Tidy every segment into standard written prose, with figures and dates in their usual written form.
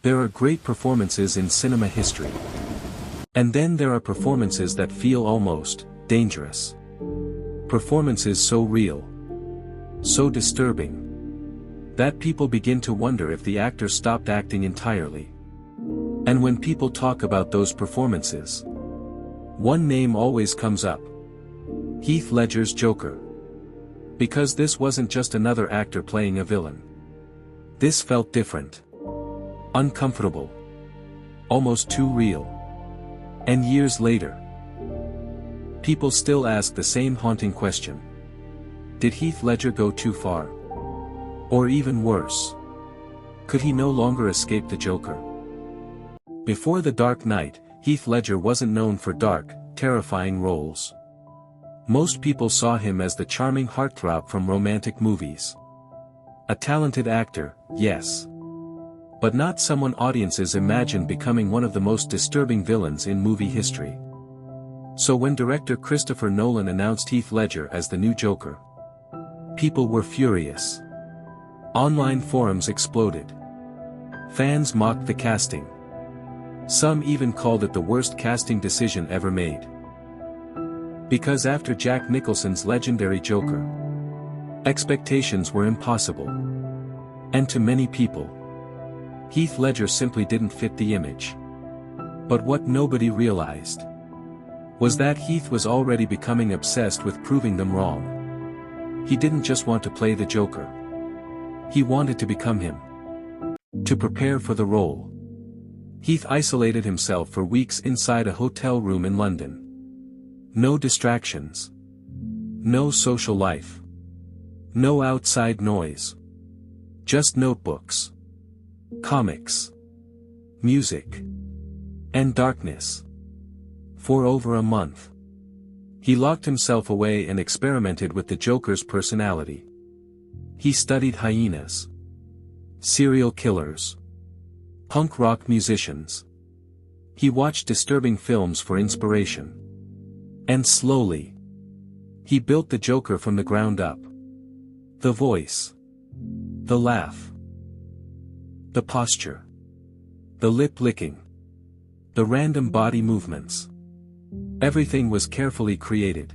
There are great performances in cinema history. And then there are performances that feel almost dangerous. Performances so real, so disturbing, that people begin to wonder if the actor stopped acting entirely. And when people talk about those performances, one name always comes up: Heath Ledger's Joker. Because this wasn't just another actor playing a villain. This felt different. Uncomfortable. Almost too real. And years later, people still ask the same haunting question. Did Heath Ledger go too far? Or even worse, could he no longer escape the Joker? Before The Dark Knight, Heath Ledger wasn't known for dark, terrifying roles. Most people saw him as the charming heartthrob from romantic movies. A talented actor, yes. But not someone audiences imagined becoming one of the most disturbing villains in movie history. So when director Christopher Nolan announced Heath Ledger as the new Joker, people were furious. Online forums exploded. Fans mocked the casting. Some even called it the worst casting decision ever made. Because after Jack Nicholson's legendary Joker, expectations were impossible. And to many people, Heath Ledger simply didn't fit the image. But what nobody realized was that Heath was already becoming obsessed with proving them wrong. He didn't just want to play the Joker. He wanted to become him. To prepare for the role, Heath isolated himself for weeks inside a hotel room in London. No distractions. No social life. No outside noise. Just notebooks, comics, music, and darkness. For over a month, he locked himself away and experimented with the Joker's personality. He studied hyenas, serial killers, punk rock musicians. He watched disturbing films for inspiration. And slowly, he built the Joker from the ground up. The voice, the laugh, the posture, the lip licking, the random body movements. Everything was carefully created.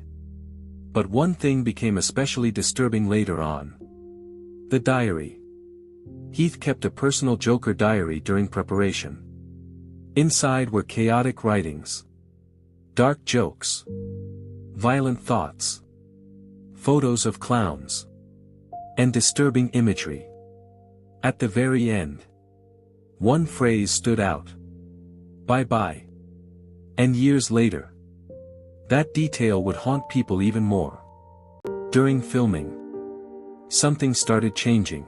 But one thing became especially disturbing later on. The diary. Heath kept a personal Joker diary during preparation. Inside were chaotic writings, dark jokes, violent thoughts, photos of clowns, and disturbing imagery. At the very end, one phrase stood out: "Bye-bye." And years later, that detail would haunt people even more. During filming, something started changing.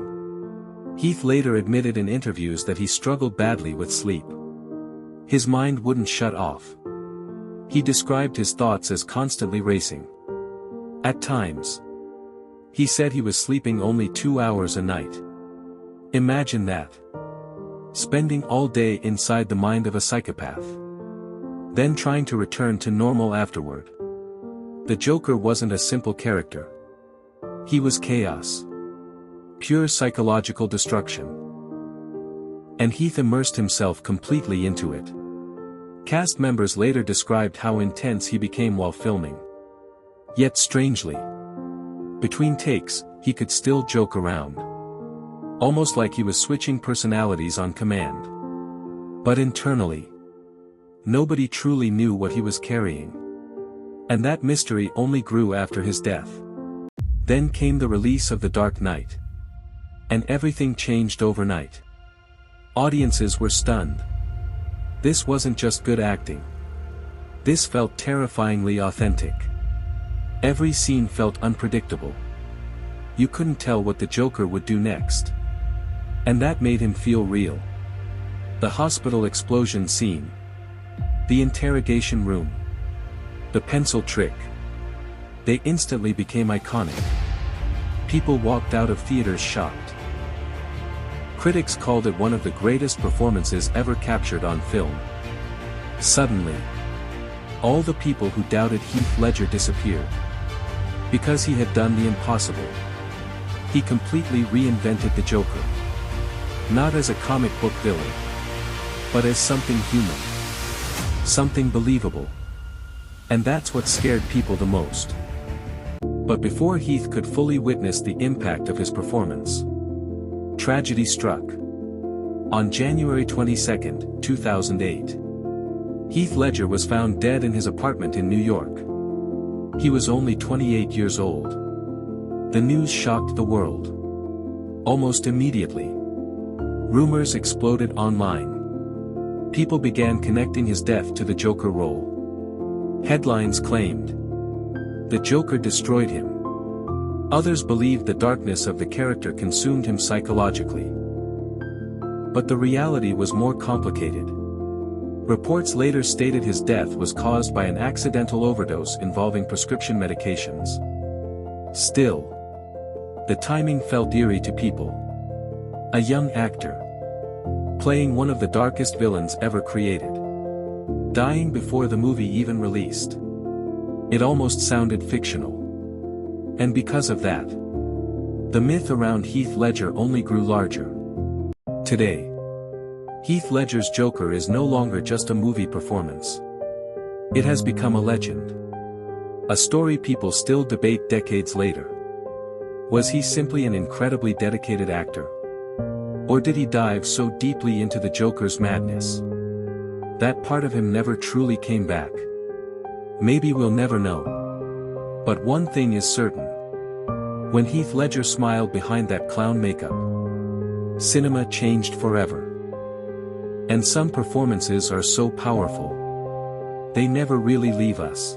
Heath later admitted in interviews that he struggled badly with sleep. His mind wouldn't shut off. He described his thoughts as constantly racing. At times, he said he was sleeping only 2 hours a night. Imagine that. Spending all day inside the mind of a psychopath. Then trying to return to normal afterward. The Joker wasn't a simple character. He was chaos. Pure psychological destruction. And Heath immersed himself completely into it. Cast members later described how intense he became while filming. Yet strangely, between takes, he could still joke around. Almost like he was switching personalities on command. But internally, nobody truly knew what he was carrying. And that mystery only grew after his death. Then came the release of The Dark Knight. And everything changed overnight. Audiences were stunned. This wasn't just good acting. This felt terrifyingly authentic. Every scene felt unpredictable. You couldn't tell what the Joker would do next. And that made him feel real. The hospital explosion scene. The interrogation room. The pencil trick. They instantly became iconic. People walked out of theaters shocked. Critics called it one of the greatest performances ever captured on film. Suddenly, all the people who doubted Heath Ledger disappeared. Because he had done the impossible. He completely reinvented the Joker. Not as a comic book villain, but as something human. Something believable. And that's what scared people the most. But before Heath could fully witness the impact of his performance, tragedy struck. On January 22, 2008, Heath Ledger was found dead in his apartment in New York. He was only 28 years old. The news shocked the world. Almost immediately, rumors exploded online. People began connecting his death to the Joker role. Headlines claimed the Joker destroyed him. Others believed the darkness of the character consumed him psychologically. But the reality was more complicated. Reports later stated his death was caused by an accidental overdose involving prescription medications. Still, the timing felt eerie to people. A young actor, playing one of the darkest villains ever created, dying before the movie even released. It almost sounded fictional. And because of that, the myth around Heath Ledger only grew larger. Today, Heath Ledger's Joker is no longer just a movie performance. It has become a legend. A story people still debate decades later. Was he simply an incredibly dedicated actor? Or did he dive so deeply into the Joker's madness that part of him never truly came back? Maybe we'll never know. But one thing is certain. When Heath Ledger smiled behind that clown makeup, cinema changed forever. And some performances are so powerful, they never really leave us.